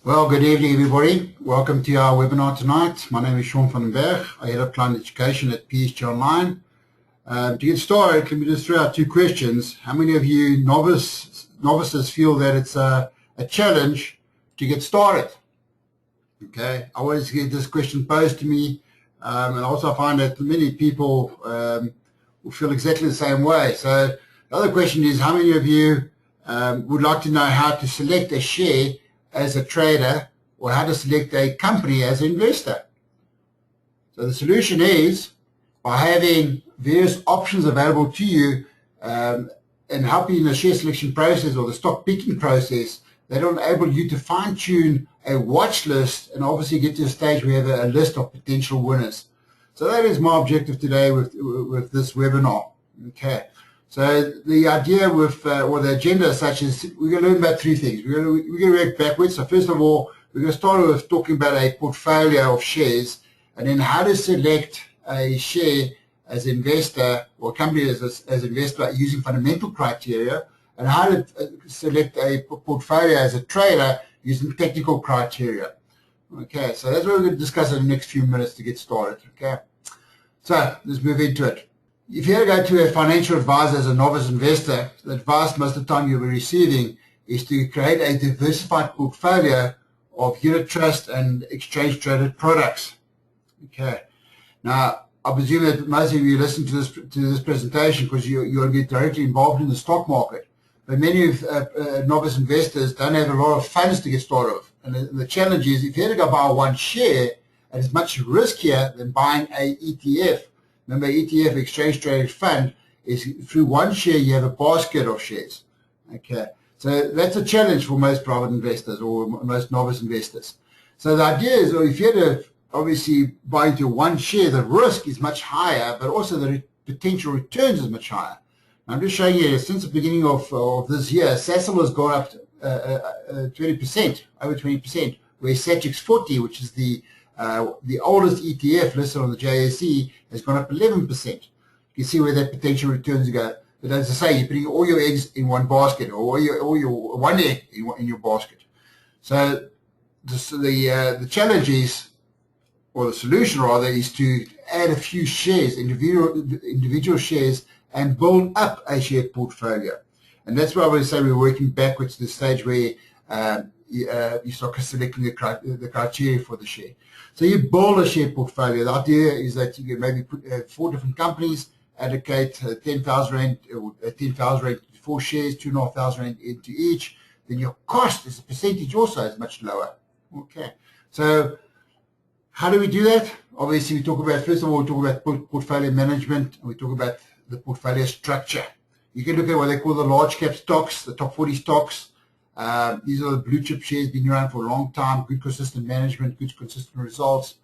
Well, good evening, everybody. Welcome to our webinar tonight. My name is Shaun from Berg. I head up client education at PSG Online. To get started, let me just throw out two questions. How many of you novices feel that it's a challenge to get started? Okay, I always get this question posed to me, and also I find that many people feel exactly the same way. So the other question is, how many of you would like to know how to select a share as a trader, or how to select a company as an investor? So the solution is by having various options available to you and helping in the share selection process or the stock picking process, that will enable you to fine-tune a watch list and obviously get to a stage where you have a list of potential winners. So that is my objective today with this webinar. Okay. So the idea with, or the agenda as such is we're going to learn about three things. We're going to work backwards. So first of all, we're going to start with talking about a portfolio of shares, and then how to select a share as an investor or a company as an investor using fundamental criteria, and how to select a portfolio as a trader using technical criteria. Okay, so that's what we're going to discuss in the next few minutes to get started. Okay, so let's move into it. If you go to a financial advisor as a novice investor, the advice most of the time you'll be receiving is to create a diversified portfolio of unit trust and exchange traded products. Okay. Now, I presume that most of you listen to this presentation because you're going to get directly involved in the stock market. But many of novice investors don't have a lot of funds to get started with. And the challenge is, if you had to go buy one share, and it's much riskier than buying a ETF. Remember, ETF, exchange traded fund, is through one share you have a basket of shares. Okay, so that's a challenge for most private investors or most novice investors. So the idea is, if you had to obviously buy into one share, the risk is much higher, but also the potential returns is much higher. I'm just showing you, since the beginning of this year, Sasol has gone up 20%, over 20%, where Satix 40, which is the oldest ETF listed on the JSE, has gone up 11%. You can see where that potential returns go. But as I say, you're putting all your eggs in one basket, or your one egg in your basket. So the challenge is, or the solution rather, is to add a few shares, individual shares, and build up a share portfolio. And that's why I would say we're working backwards to the stage where you start selecting the criteria for the share. So you build a share portfolio. The idea is that you can maybe put 4 different companies, allocate 10,000 Rand or 10,000 Rand to 4 shares, 2,500 Rand into each. Then your cost as a percentage also is much lower. Okay. So how do we do that? Obviously, we talk about, first of all, we talk about portfolio management, and we talk about the portfolio structure. You can look at what they call the large cap stocks, the top 40 stocks. These are the blue chip shares, been around for a long time, good consistent management, good consistent results.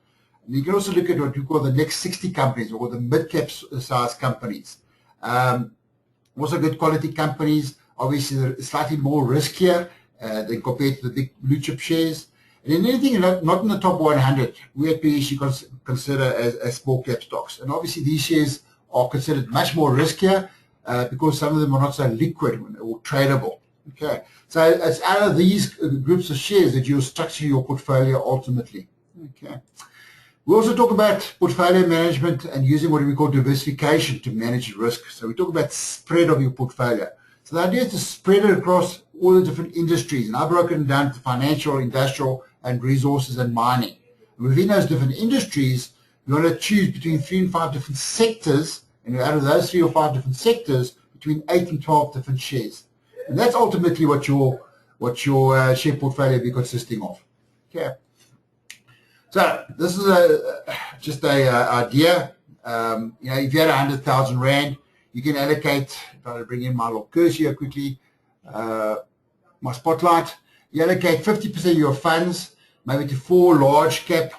And you can also look at what we call the next 60 companies, or the mid-cap size companies. Also good quality companies, obviously they're slightly more riskier than compared to the big blue chip shares. And then anything not in the top 100, we at PSG consider as small cap stocks. And obviously these shares are considered much more riskier because some of them are not so liquid or tradable. Okay, so it's out of these groups of shares that you'll structure your portfolio ultimately. Okay, we also talk about portfolio management and using what we call diversification to manage risk. So we talk about spread of your portfolio. So the idea is to spread it across all the different industries, and I've broken it down to financial, industrial, and resources and mining. And within those different industries, you want to choose between 3 and 5 different sectors, and out of those 3 or 5 different sectors, between 8 and 12 different shares. And that's ultimately what your share portfolio will be consisting of. Okay. So this is just a idea. If you had 100,000 Rand, you can allocate. Try to bring in my little cursor here quickly. My spotlight. You allocate 50% of your funds, maybe to 4 large cap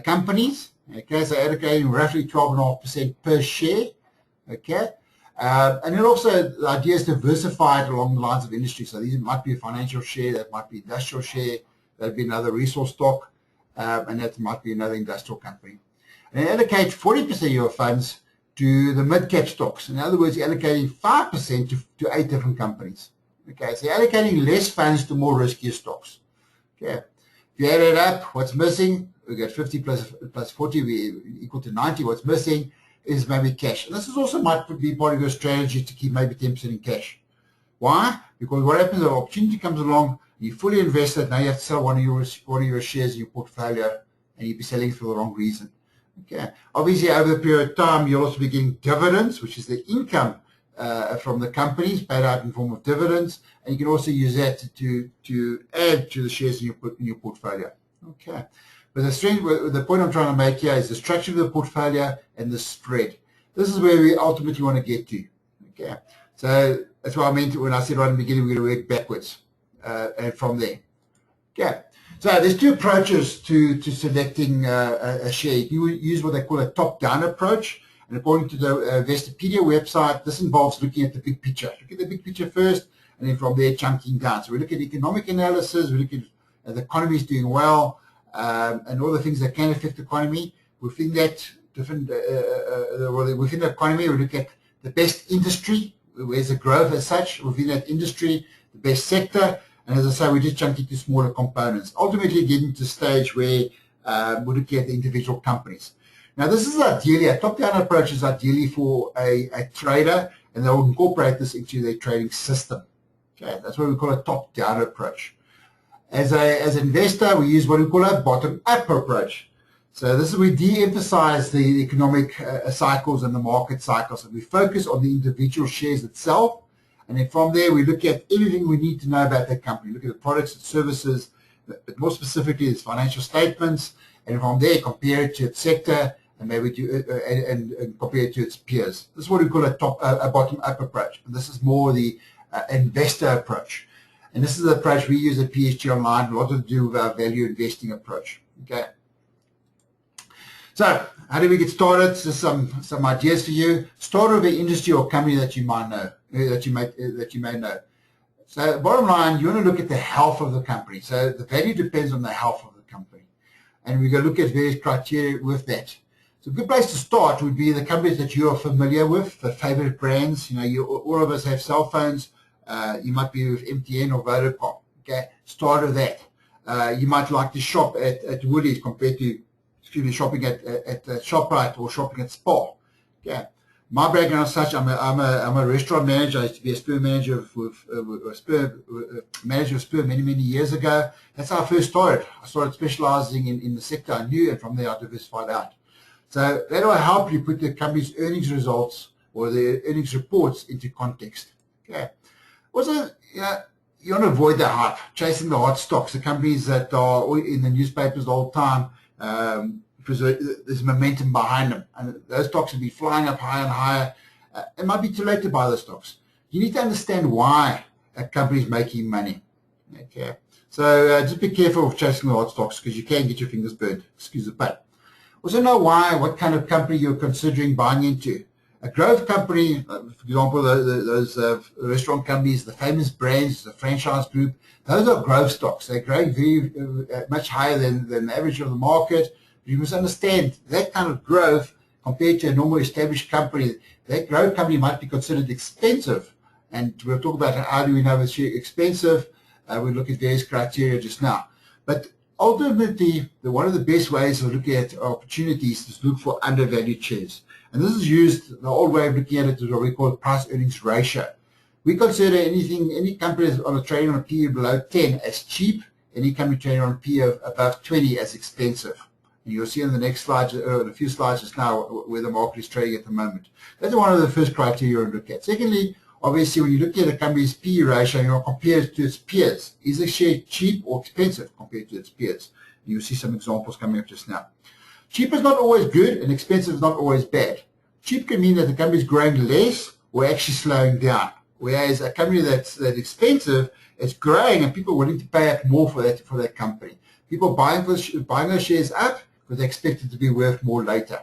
companies. Okay, so allocating roughly 12.5% per share. Okay. And then also the idea is diversified along the lines of industry. So these might be a financial share, that might be industrial share, that would be another resource stock, and that might be another industrial company. And allocate 40% of your funds to the mid-cap stocks. In other words, you're allocating 5% to 8 different companies. Okay, so you're allocating less funds to more riskier stocks. Okay, If you add it up, what's missing? We get 50 plus 40, we equal to 90. What's missing is maybe cash. And this is also might be part of your strategy to keep maybe 10% in cash. Why? Because what happens if an opportunity comes along, you fully invested, now you have to sell one of your shares in your portfolio, and you'll be selling for the wrong reason. Okay. Obviously, over the period of time, you'll also be getting dividends, which is the income from the companies paid out in form of dividends, and you can also use that to add to the shares in your portfolio. Okay. But the point I'm trying to make here is the structure of the portfolio and the spread. This is where we ultimately want to get to. Okay. So that's what I meant when I said right in the beginning we're going to work backwards and from there. Okay. So there's two approaches to selecting a share. You use what they call a top-down approach. And according to the Investopedia website, this involves looking at the big picture. Look at the big picture first, and then from there chunking down. So we look at economic analysis, we look at the economy is doing well, and all the things that can affect the economy. Within that within the economy, we look at the best industry, where's the growth as such within that industry, the best sector, and as I say, we just chunk into smaller components. Ultimately, getting to the stage where we're looking at the individual companies. Now, this is ideally, a top-down approach is ideally for a trader, and they'll incorporate this into their trading system. Okay, that's what we call a top-down approach. As an investor, we use what we call a bottom-up approach. So this is where we de-emphasize the economic cycles and the market cycles, and we focus on the individual shares itself. And then from there, we look at everything we need to know about that company. Look at the products and services, but more specifically, its financial statements, and from there, compare it to its sector, and maybe and compare it to its peers. This is what we call a bottom-up approach, and this is more the investor approach. And this is the approach we use at PSG Online, a lot to do with our value investing approach. Okay. So, how do we get started? Just some ideas for you. Start with an industry or company that you might know, that you may know. So, bottom line, you want to look at the health of the company. So, the value depends on the health of the company, and we're going to look at various criteria with that. So, a good place to start would be the companies that you are familiar with, the favorite brands. You know, all of us have cell phones. You might be with MTN or Vodacom. Okay, start with that. You might like to shop at Woolies compared to shopping at ShopRite or shopping at Spar. Okay. My background as such, I'm a restaurant manager. I used to be a Spur manager with Spur many years ago. That's how I first started. I started specializing in the sector I knew, and from there I diversified out. So that will help you put the company's earnings results or the earnings reports into context. Okay. Also, you want to avoid the hype, chasing the hot stocks, the companies that are in the newspapers all the time. Because there's momentum behind them, and those stocks will be flying up higher and higher. It might be too late to buy those stocks. You need to understand why a company is making money. Okay, so just be careful of chasing the hot stocks because you can get your fingers burned. Excuse the pun. Also know what kind of company you're considering buying into. A growth company, for example, those restaurant companies, the famous brands, the franchise group, those are growth stocks. They're growing very much higher than the average of the market. You must understand that kind of growth compared to a normal established company, that growth company might be considered expensive. And we'll talk about how do we know it's expensive. We'll look at various criteria just now. But ultimately, one of the best ways of looking at opportunities is to look for undervalued shares. And this is used, the old way of looking at it is what we call price-earnings ratio. We consider any company that's trading on a PE below 10 as cheap, any company trading on a PE above 20 as expensive. And you'll see in the next slide, a few slides just now, where the market is trading at the moment. That's one of the first criteria you look at. Secondly, obviously, when you look at a company's PE ratio, you want to compare it to its peers. Is the share cheap or expensive compared to its peers? You'll see some examples coming up just now. Cheap is not always good, and expensive is not always bad. Cheap can mean that the company is growing less or actually slowing down, whereas a company that's expensive is growing and people are willing to pay up more for that company. People buying those shares up because they expect it to be worth more later.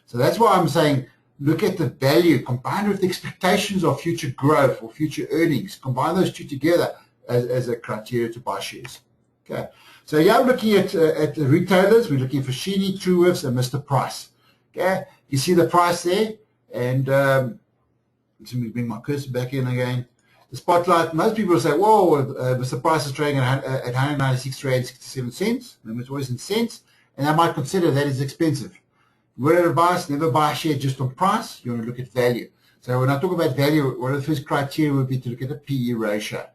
So that's why I'm saying look at the value combined with the expectations of future growth or future earnings. Combine those two together as a criteria to buy shares. Okay. So yeah, I'm looking at the retailers. We're looking for Sheeny, Truworths, and Mr. Price. Okay. You see the price there, and let me bring my cursor back in again. The spotlight, most people say, whoa, Mr. Price is trading at 196 Rand 67 cents. Remember, it's always in cents. And I might consider that is expensive. Word of advice, never buy a share just on price. You want to look at value. So when I talk about value, one of the first criteria would be to look at the PE ratio.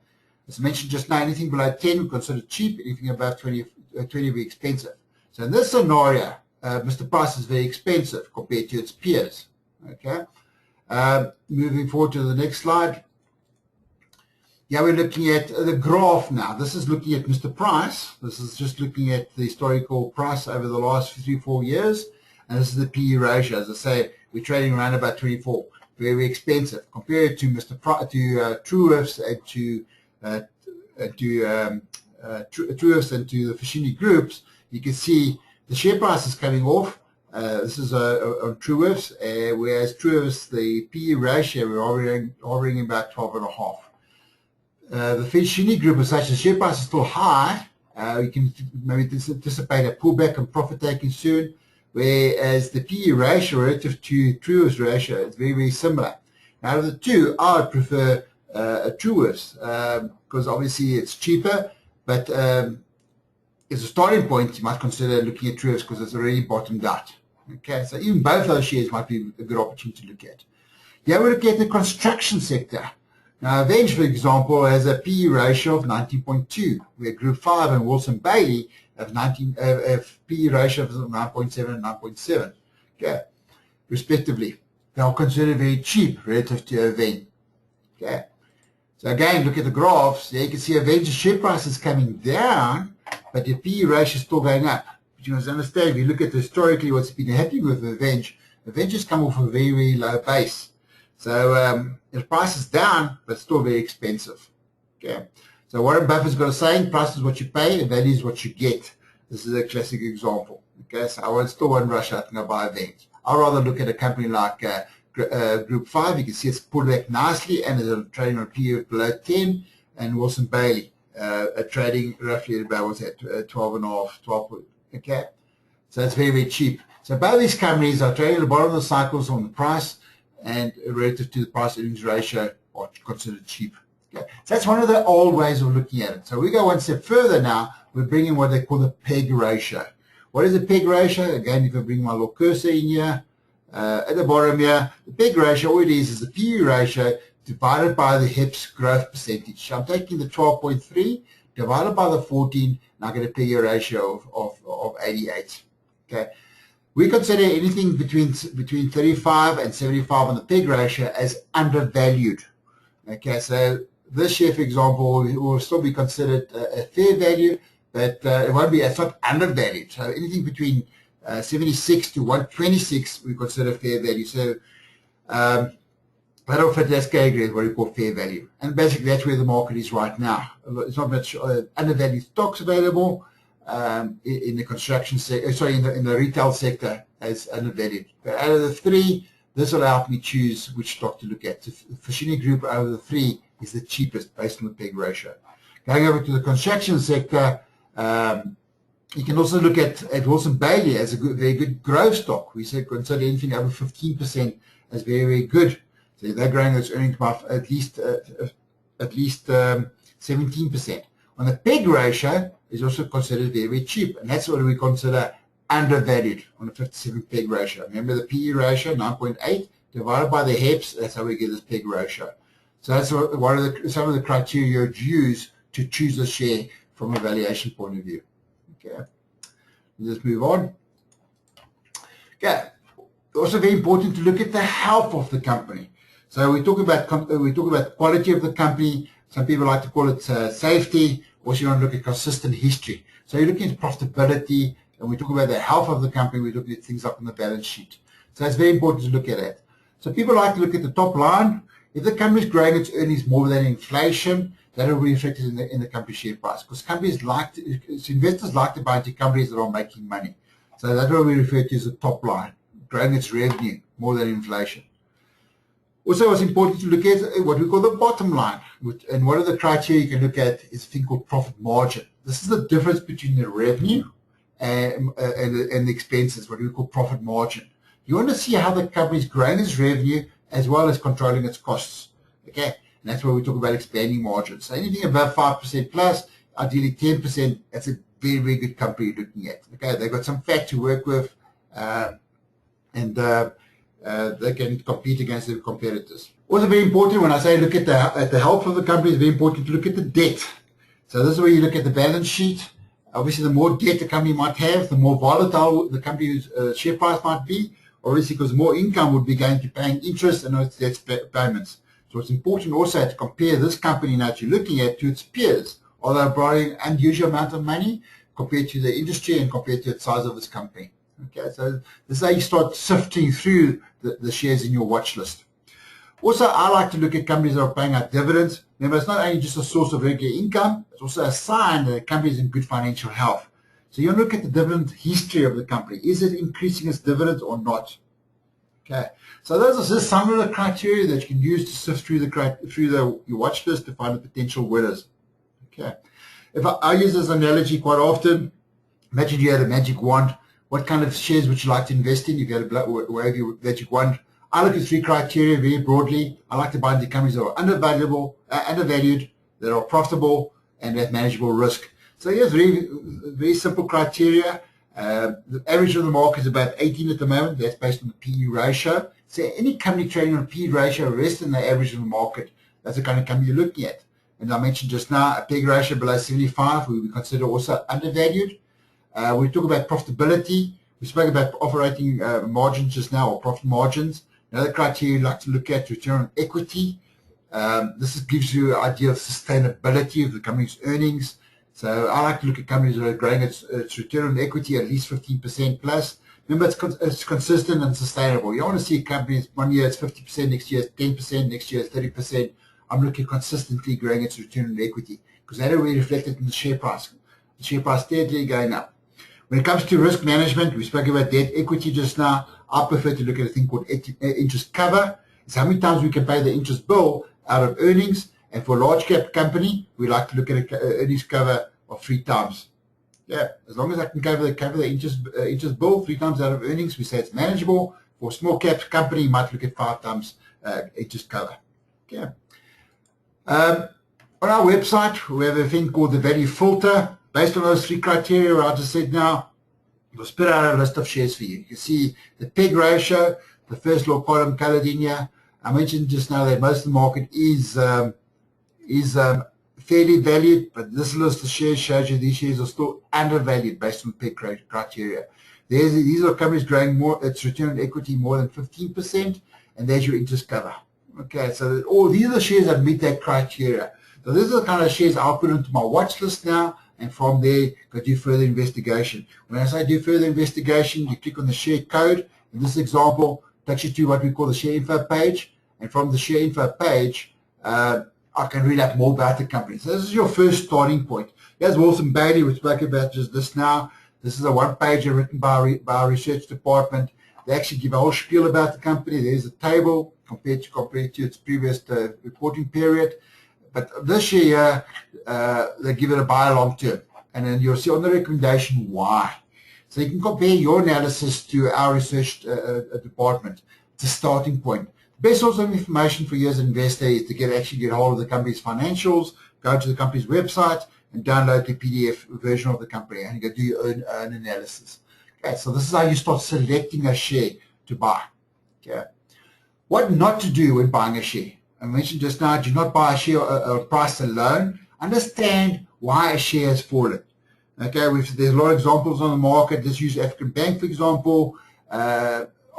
As I mentioned just now, anything below 10 we consider cheap, anything above 20 would be expensive. So in this scenario, Mr. Price is very expensive compared to its peers. Okay. Moving forward to the next slide. Yeah, we're looking at the graph now. This is looking at Mr. Price. This is just looking at the historical price over the last 3-4 years. And this is the PE ratio. As I say, we're trading around about 24. Very expensive. Compared to Mr. Price, to Truworths and to Truworths and to the Fashini groups, you can see the share price is coming off. This is on Truworths, whereas Truworths, the PE ratio, we're hovering about 12.5. The Fashini group as such, the share price is still high. We can maybe anticipate a pullback and profit taking soon, whereas the PE ratio relative to Truworths ratio is very similar. Out of the two, I would prefer Truworths because obviously it's cheaper, but as a starting point, you might consider looking at Truworths because it's already bottomed out. Okay, so even both those shares might be a good opportunity to look at. Here we look at the construction sector. Now, Aveng, for example, has a PE ratio of 19.2, where Group 5 and Wilson Bailey have PE ratio of 9.7 and 9.7, okay, respectively. They are considered very cheap relative to Aveng. Okay. So again, look at the graphs. There you can see Aveng's share price is coming down, but the PE ratio is still going up. But you must understand, if you look at historically what's been happening with Aveng, Aveng has come off a very low base. So the price is down, but still very expensive. Okay. So Warren Buffett's got a saying, price is what you pay, and value is what you get. This is a classic example. Okay, so still won't rush out and go buy Aveng. I'd rather look at a company like Group 5. You can see it's pulled back nicely, and it's trading on a PE of below 10, and Wilson Bailey trading roughly at about, what's that, 12.5, 12. Okay, so it's very cheap. So both these companies are trading at the bottom of the cycles on the price, and relative to the price earnings ratio are considered cheap. Okay. So that's one of the old ways of looking at it. So we go one step further now. We're bringing what they call the PEG ratio. What is the PEG ratio? Again, if I bring my little cursor in here, at the bottom here, the PEG ratio, all it is the PE ratio divided by the HEPS growth percentage. So I'm taking the 12.3 divided by the 14, and I get a PEG ratio of 88. Okay. We consider anything between 35 and 75 on the PEG ratio as undervalued. Okay, so this share, for example, will still be considered a fair value, but it won't be. It's not undervalued. So anything between 76 to 126 we consider fair value. So that'll fit that category, what we call fair value. And basically, that's where the market is right now. It's not much undervalued stocks available. In the construction sector, in the retail sector as undervalued. But out of the three, this will help me choose which stock to look at. So Fashini Group out of the three is the cheapest based on the PEG ratio. Going over to the construction sector, you can also look at Wilson Bailey as a very good growth stock. We say consider anything over 15% as very good. So they're growing its earnings by at least 17%. On the PEG ratio, is also considered very cheap, and that's what we consider undervalued on a 57 PEG ratio. Remember the PE ratio, 9.8, divided by the HEPS, that's how we get this PEG ratio. So that's some of the criteria you'd use to choose a share from a valuation point of view. Okay, let's move on. Okay, also very important to look at the health of the company. So we talk about quality of the company. Some people like to call it safety. Also, you want to look at consistent history. So you're looking at profitability, and we talk about the health of the company. We look at things like on the balance sheet. So it's very important to look at it. So people like to look at the top line. If the company is growing its earnings more than inflation, that will be reflected in the company share price. Because investors like to buy into companies that are making money. So that's what we refer to as the top line, growing its revenue more than inflation. Also, what's important to look at what we call the bottom line. And one of the criteria you can look at is a thing called profit margin. This is the difference between the revenue and the expenses, what we call profit margin. You want to see how the company is growing its revenue as well as controlling its costs. Okay, And that's where we talk about expanding margins. So anything above 5% plus, ideally 10%, that's a very, very good company you're looking at. Okay, they've got some fat to work with, and they can compete against their competitors. Also very important, when I say look at the health of the company, it's very important to look at the debt. So this is where you look at the balance sheet. Obviously, the more debt the company might have, the more volatile the company's share price might be. Obviously, because more income would be going to paying interest and its debt payments. So it's important also to compare this company now that you're looking at to its peers. Are they borrowing an unusual amount of money compared to the industry and compared to the size of this company? Okay, so this is how you start sifting through the shares in your watch list. Also, I like to look at companies that are paying out dividends. Remember, it's not only just a source of regular income, it's also a sign that the company is in good financial health. So you look at the dividend history of the company. Is it increasing its dividends or not? Okay, so those are just some of the criteria that you can use to sift through your watch list to find the potential winners. Okay, if I use this analogy quite often, imagine you had a magic wand. What kind of shares would you like to invest in? You get a wave your magic wand. I look at three criteria very broadly. I like to buy into companies that are undervalued, that are profitable, and have manageable risk. So here's very simple criteria. The average of the market is about 18 at the moment. That's based on the PE ratio. So any company trading on a PE ratio less than the average of the market, that's the kind of company you're looking at. And I mentioned just now, a PEG ratio below 75, we consider also undervalued. We talk about profitability. We spoke about operating margins just now, or profit margins. Another criteria you like to look at, return on equity. This gives you an idea of sustainability of the company's earnings. So I like to look at companies that are growing its return on equity at least 15% plus. Remember, it's consistent and sustainable. You don't want to see companies, 1 year it's 50%, next year it's 10%, next year it's 30%. I'm looking at consistently growing its return on equity because that will be reflected in the share price. The share price steadily going up. When it comes to risk management, we spoke about debt equity just now. I prefer to look at a thing called interest cover. It's how many times we can pay the interest bill out of earnings. And for a large cap company, we like to look at an earnings cover of 3 times. Yeah, as long as I can cover the interest bill 3 times out of earnings, we say it's manageable. For a small cap company, you might look at 5 times interest cover. Okay. On our website, we have a thing called the value filter. Based on those 3 criteria, I just said now, we'll spit out a list of shares for you. You can see the PEG ratio, the first little column colored in here. I mentioned just now that most of the market is fairly valued, but this list of shares shows you these shares are still undervalued based on PEG criteria. These are companies growing more, its return on equity more than 15%, and there's your interest cover. Okay, so all these are the shares that meet that criteria. So these are the kind of shares I'll put into my watch list now, and from there, go do further investigation. When I say do further investigation, you click on the share code. In this example, takes you to what we call the share info page. And from the share info page, I can read out more about the company. So this is your first starting point. Here's Wilson Bailey, we spoke about just this now. This is a one-pager written by our research department. They actually give a whole spiel about the company. There's a table compared to its previous reporting period. But this year, they give it a buy long term. And then you'll see on the recommendation why. So you can compare your analysis to our research department. It's a starting point. The best source of information for you as an investor is to actually get hold of the company's financials, go to the company's website, and download the PDF version of the company, and you go do your own analysis. Okay, so this is how you start selecting a share to buy. Okay, what not to do when buying a share. I mentioned just now, do not buy a share or price alone. Understand why a share has fallen. Okay, there's a lot of examples on the market. Let's use African Bank, for example.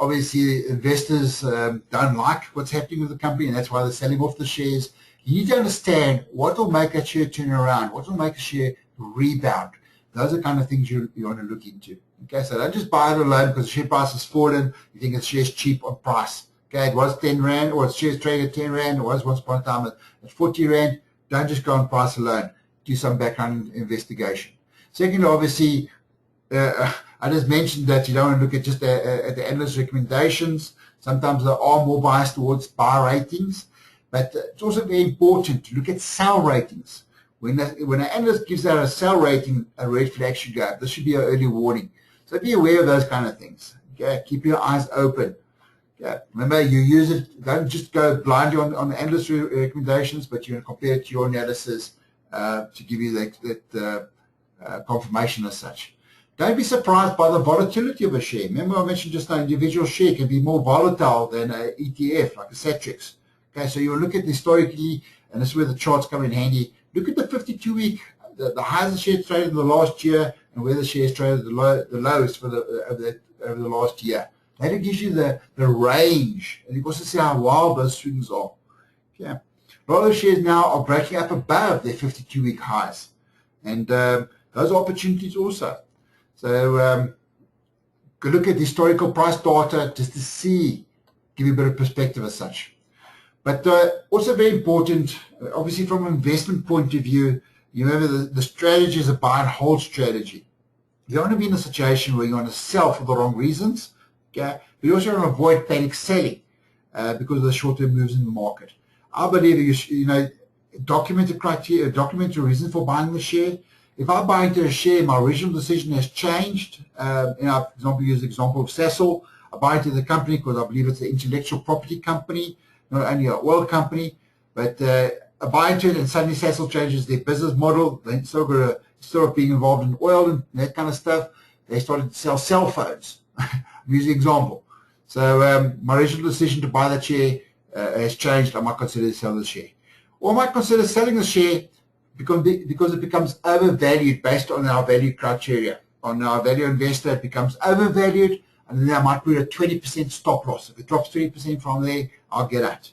Obviously, investors don't like what's happening with the company, and that's why they're selling off the shares. You need to understand what will make a share turn around, what will make a share rebound. Those are the kind of things you want to look into. Okay, so don't just buy it alone because the share price has fallen. You think the share's cheap on price. Okay, it was 10 Rand, or its shares traded at 10 Rand, it was once upon a time at 40 Rand. Don't just go on price alone. Do some background investigation. Second, obviously, I just mentioned that you don't want to look at just at the analyst recommendations. Sometimes they are more biased towards buy ratings, but it's also very important to look at sell ratings. When an analyst gives out a sell rating, a red flag should go up. This should be an early warning. So be aware of those kind of things. Okay, keep your eyes open. Yeah, remember, you use it, don't just go blindly on the analyst recommendations, but you're going to compare it to your analysis to give you that confirmation as such. Don't be surprised by the volatility of a share. Remember I mentioned just now, individual share can be more volatile than an ETF, like a Satrix. Okay, so you'll look at historically, and this is where the charts come in handy. Look at the 52-week, the highest the share traded in the last year, and where the shares traded the lowest for over the last year. That gives you the range, and you also see how wild those swings are. Okay. A lot of the shares now are breaking up above their 52-week highs, and those are opportunities also. So go look at historical price data just to see, give you a bit of perspective as such. But also very important, obviously from an investment point of view, you remember the strategy is a buy and hold strategy. You don't want to be in a situation where you want to sell for the wrong reasons. Okay? But you also want to avoid panic selling because of the short-term moves in the market. I believe you know, document the criteria, document the reason for buying the share. If I buy into a share, my original decision has changed. For example, use the example of Cecil. I buy into the company because I believe it's an intellectual property company, not only an oil company. But I buy into it, and suddenly Cecil changes their business model. They instead of being involved in oil and that kind of stuff, they started to sell cell phones. I'm using an example. So my original decision to buy that share has changed. I might consider to sell the share. Or I might consider selling the share because it becomes overvalued based on our value criteria. On our value investor, it becomes overvalued, and then I might put a 20% stop loss. If it drops 20% from there, I'll get out.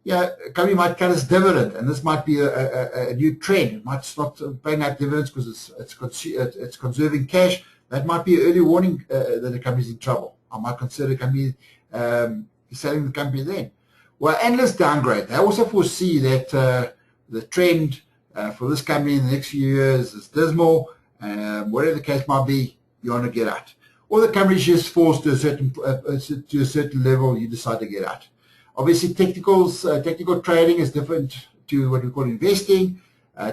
Yeah, a company might cut its dividend, and this might be a new trend. It might stop paying out dividends because it's conserving cash. That might be an early warning that the company's in trouble. I might consider the company selling the company then. Well, analysts downgrade. They also foresee that the trend for this company in the next few years is dismal. Whatever the case might be, you want to get out. Or the company just falls to a certain level, you decide to get out. Obviously, technical trading is different to what we call investing.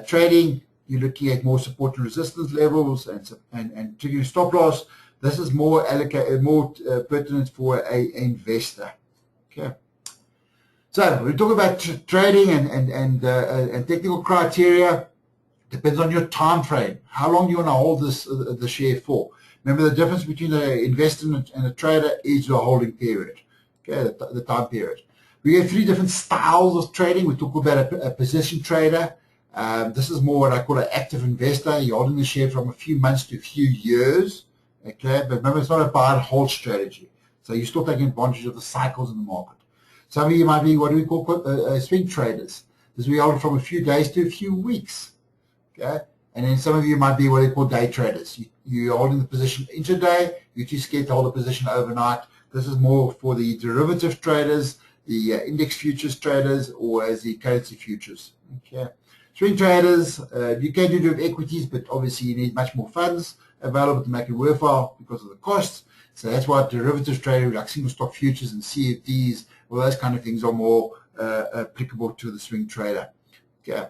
Trading, you're looking at more support and resistance levels and triggering stop loss. This is more pertinent for an investor. Okay. So we talk about trading and technical criteria. Depends on your time frame. How long you want to hold the share for? Remember, the difference between an investor and a trader is the holding period. Okay, the time period. We have three different styles of trading. We talk about a position trader. This is more what I call an active investor. You're holding the share from a few months to a few years. Okay, but remember, it's not a buy and hold strategy. So you're still taking advantage of the cycles in the market. Some of you might be what we call swing traders. This we hold from a few days to a few weeks. Okay, and then some of you might be what they call day traders. You're holding the position intraday. You're too scared to hold a position overnight. This is more for the derivative traders, the index futures traders, or as the currency futures. Okay, swing traders, you can do it with equities, but obviously you need much more funds available to make it worthwhile because of the costs. So that's why derivatives trading, like single stock futures and CFDs, all those kind of things are more applicable to the swing trader. Okay.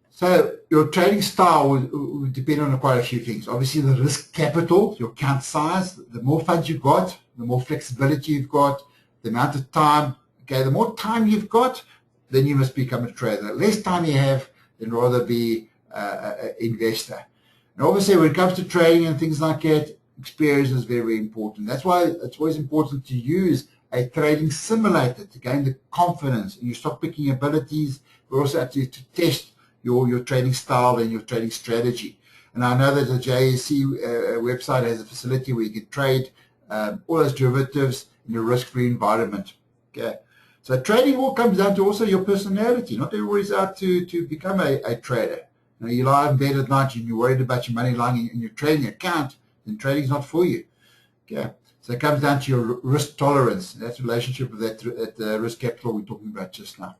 So your trading style will depend on quite a few things. Obviously, the risk capital, your account size. The more funds you've got, the more flexibility you've got, the amount of time. Okay, the more time you've got, then you must become a trader. The less time you have, then rather be an investor. And obviously, when it comes to trading and things like that, experience is very, very important. That's why it's always important to use a trading simulator to gain the confidence. And you start picking abilities, but also to test your trading style and your trading strategy. And I know that the JSC website has a facility where you can trade all those derivatives in a risk-free environment. Okay, so trading all comes down to also your personality. Not everybody's out to become a trader. You know, you lie in bed at night and you're worried about your money lying in your trading account, then trading's not for you. Okay, so it comes down to your risk tolerance. That's the relationship with that risk capital we're talking about just now.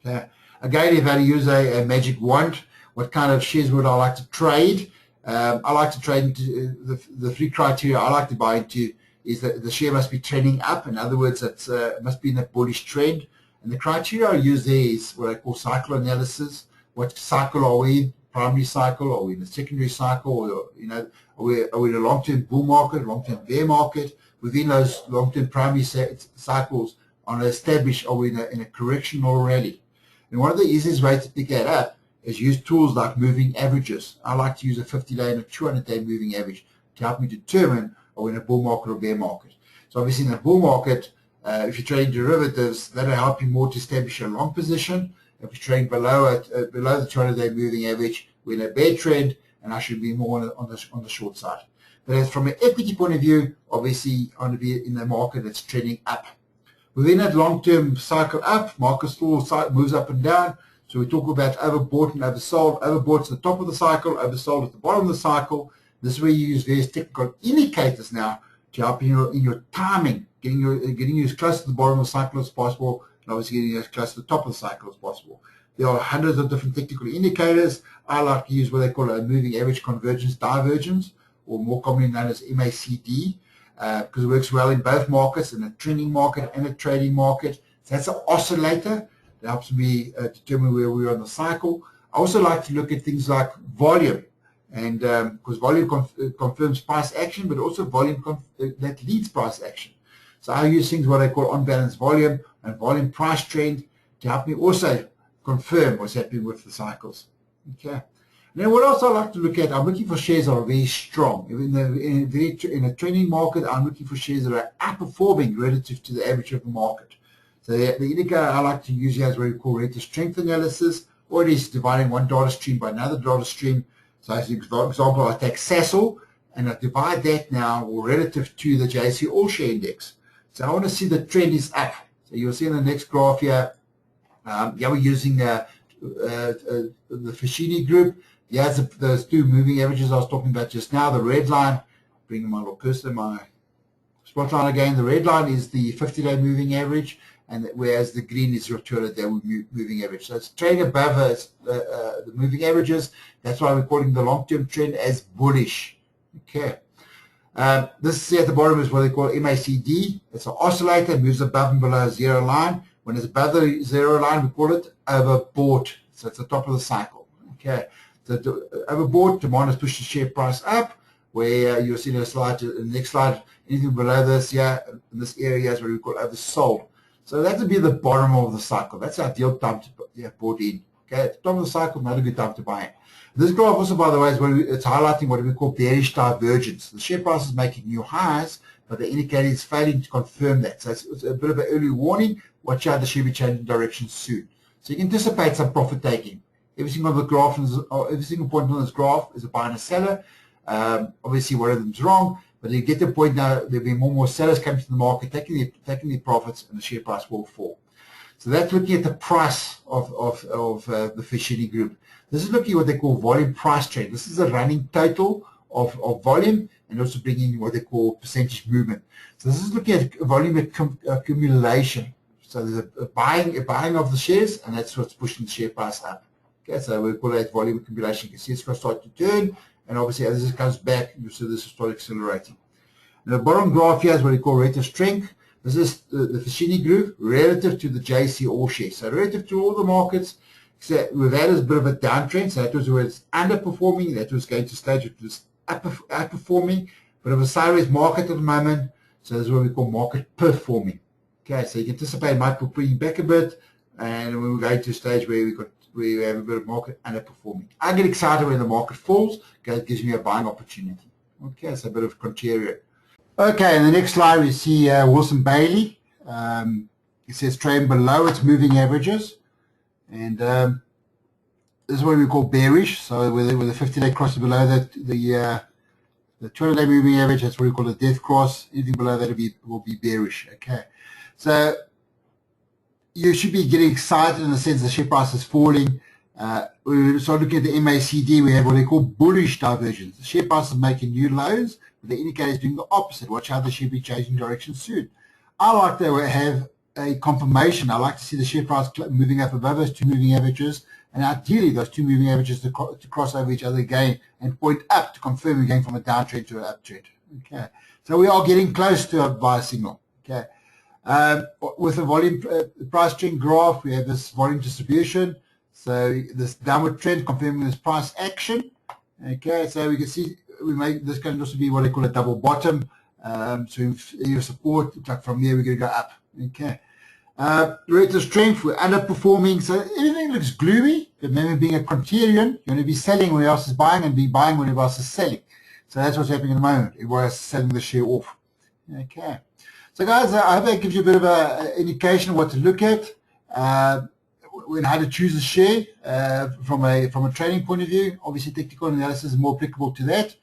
Okay. Again, if I had to use a magic wand, what kind of shares would I like to trade? I like to trade into the three criteria I like to buy into is that the share must be trending up. In other words, it must be in a bullish trend. And the criteria I use there is what I call cycle analysis. What cycle are we in? Primary cycle? Are we in a secondary cycle? Or, you know, are we in a long-term bull market, long-term bear market? within those long-term primary cycles on established, are we in a correction or rally? And one of the easiest ways to pick that up is use tools like moving averages. I like to use a 50-day and a 200-day moving average to help me determine are we in a bull market or bear market. So obviously in a bull market, if you're trading derivatives, that'll help you more to establish a long position. If you're trading below the 200-day moving average, we're in a bear trend, and I should be more on the short side. But as from an equity point of view, obviously I want to be in a market that's trending up. Within that long-term cycle up, market still moves up and down. So we talk about overbought and oversold. Overbought at the top of the cycle, oversold at the bottom of the cycle. This is where you use various technical indicators now to help you in your timing, getting you as close to the bottom of the cycle as possible, and obviously getting you as close to the top of the cycle as possible. There are hundreds of different technical indicators. I like to use what they call a moving average convergence divergence, or more commonly known as MACD, because it works well in both markets, in a trending market and a trading market. So that's an oscillator that helps me determine where we are on the cycle. I also like to look at things like volume, and because volume confirms price action, but also volume that leads price action. So I use things what I call on-balance volume and volume price trend to help me also confirm what's happening with the cycles. Okay. Now, what else I like to look at? I'm looking for shares that are very strong. In a trending market, I'm looking for shares that are outperforming relative to the average of the market. So the indicator I like to use here is what we call relative strength analysis, or it is dividing one data stream by another data stream. So as an example, I take SASL and I divide that now relative to the JSE All Share Index. So I want to see the trend is up. So you'll see in the next graph here, we're using the Fashini group. Here's those two moving averages I was talking about just now. The red line, bringing my little cursor, my spot line again. The red line is the 50-day moving average, and whereas the green is your 200-day moving average. So it's trading above the moving averages. That's why we're calling the long-term trend as bullish. Okay. This at the bottom is what they call MACD. It's an oscillator, moves above and below a zero line. When it's above the zero line, we call it overbought. So it's the top of the cycle. Okay. So overbought, demand has pushed the share price up, where you'll see in the next slide, anything below this here, in this area is what we call oversold. So that would be the bottom of the cycle. That's our ideal time to get bought in. Okay, at the top of the cycle, not a good time to buy in. This graph also, by the way, it's highlighting what we call bearish divergence. The share price is making new highs, but the indicator is failing to confirm that. So it's a bit of an early warning. Watch out, the share will be changing direction soon. So you can anticipate some profit taking. Every single point on this graph is a buyer and a seller. Obviously, one of them is wrong, but you get to the point now there'll be more and more sellers coming to the market, taking the profits, and the share price will fall. So that's looking at the price of the Fashini group. This is looking at what they call volume price trend. This is a running total of volume, and also bringing what they call percentage movement. So this is looking at volume accumulation. So there's a buying of the shares, and that's what's pushing the share price up. Okay, so we call that volume accumulation. You can see it's going to start to turn, and obviously as this comes back, you'll see this will start accelerating. And the bottom graph here is what we call relative strength. This is the Fashini group relative to the JSE All Share. So relative to all the markets, we've had a bit of a downtrend. So that was where it's underperforming. That was going to stage it was outperforming. But of a sideways market at the moment. So this is what we call market performing. Okay, so you can anticipate it might be pulling back a bit, and when we go to a stage where we have a bit of market underperforming. I get excited when the market falls because it gives me a buying opportunity. Okay, so a bit of contrarian. Okay, in the next slide we see Wilson Bailey. It says trading below its moving averages, and this is what we call bearish. So with the 50-day cross below that, the 200-day moving average, that's what we call a death cross. Anything below that will be bearish. Okay, so you should be getting excited in the sense the share price is falling. We start looking at the MACD. We have what they call bullish divergence. The share price is making new lows, but the indicator is doing the opposite. Watch how they should be changing direction soon. I like to have a confirmation. I like to see the share price moving up above those two moving averages, and ideally those two moving averages to cross over each other again and point up to confirm we're going from a downtrend to an uptrend. Okay, so we are getting close to a buy signal. Okay, with the volume price trend graph, we have this volume distribution. So this downward trend confirming this price action. Okay, so we can see this can also be what they call a double bottom. So your support, like from there we're going to go up. Okay. Relative strength, we're underperforming, so everything looks gloomy. Remember, being a contrarian, you're going to be selling when everyone else is buying and be buying when everyone else is selling. So that's what's happening at the moment. Everyone is selling the share off. Okay. So guys, I hope that gives you a bit of an indication of what to look at when how to choose a share from a trading point of view. Obviously, technical analysis is more applicable to that.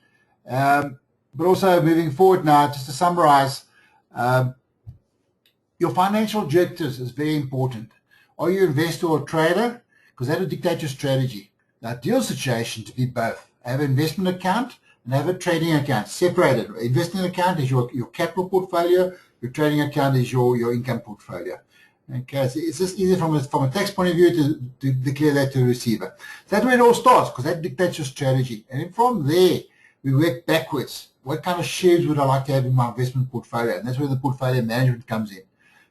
But also moving forward now, just to summarize, your financial objectives is very important. Are you an investor or a trader? Because that will dictate your strategy. The ideal situation to be both. Have an investment account and have a trading account, separated. Investing account is your capital portfolio. Your trading account is your income portfolio. Okay, so it's just easy from a tax point of view to declare that to the receiver. So that's where it all starts, because that dictates your strategy. And then from there, we work backwards. What kind of shares would I like to have in my investment portfolio? And that's where the portfolio management comes in.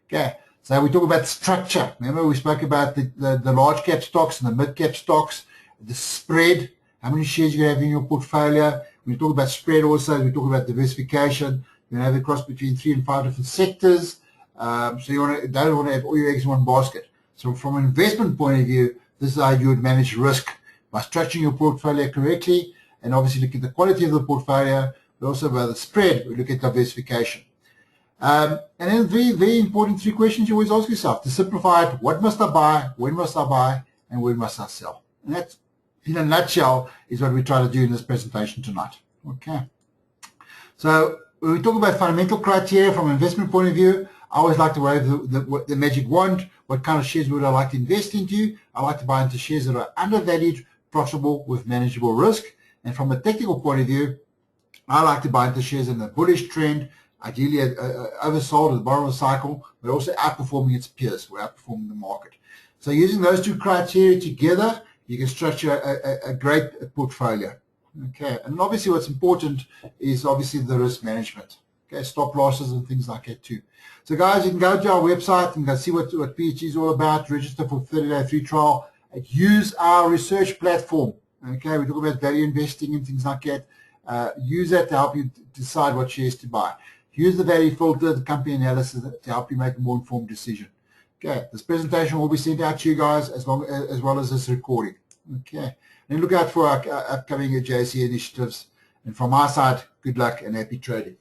Okay, so we talk about structure. Remember, we spoke about the large cap stocks and the mid cap stocks, the spread, how many shares you have in your portfolio. We talk about spread also, we talk about diversification. You have it across between 3 and 5 different sectors. So you don't want to have all your eggs in one basket. So from an investment point of view, this is how you would manage risk by structuring your portfolio correctly, and obviously look at the quality of the portfolio, but also by the spread, we look at diversification. And then very important 3 questions you always ask yourself. To simplify it, what must I buy, when must I buy, and when must I sell? And that, in a nutshell, is what we try to do in this presentation tonight. Okay. So when we talk about fundamental criteria from an investment point of view, I always like to wave the magic wand. What kind of shares would I like to invest into? I like to buy into shares that are undervalued, profitable, with manageable risk. And from a technical point of view, I like to buy into shares in a bullish trend, ideally oversold at the bottom of the cycle, but also outperforming its peers. We're outperforming the market. So using those 2 criteria together, you can structure a great portfolio. Okay, and obviously what's important is obviously the risk management. Okay, stop losses and things like that too. So guys, you can go to our website and go see what PSG is all about, register for 30-day free trial, and use our research platform. Okay, we talk about value investing and things like that. Use that to help you decide what shares to buy. Use the value filter, the company analysis to help you make a more informed decision. Okay, this presentation will be sent out to you guys as well as this recording. Okay, and look out for our upcoming JSE initiatives. And from our side, good luck and happy trading.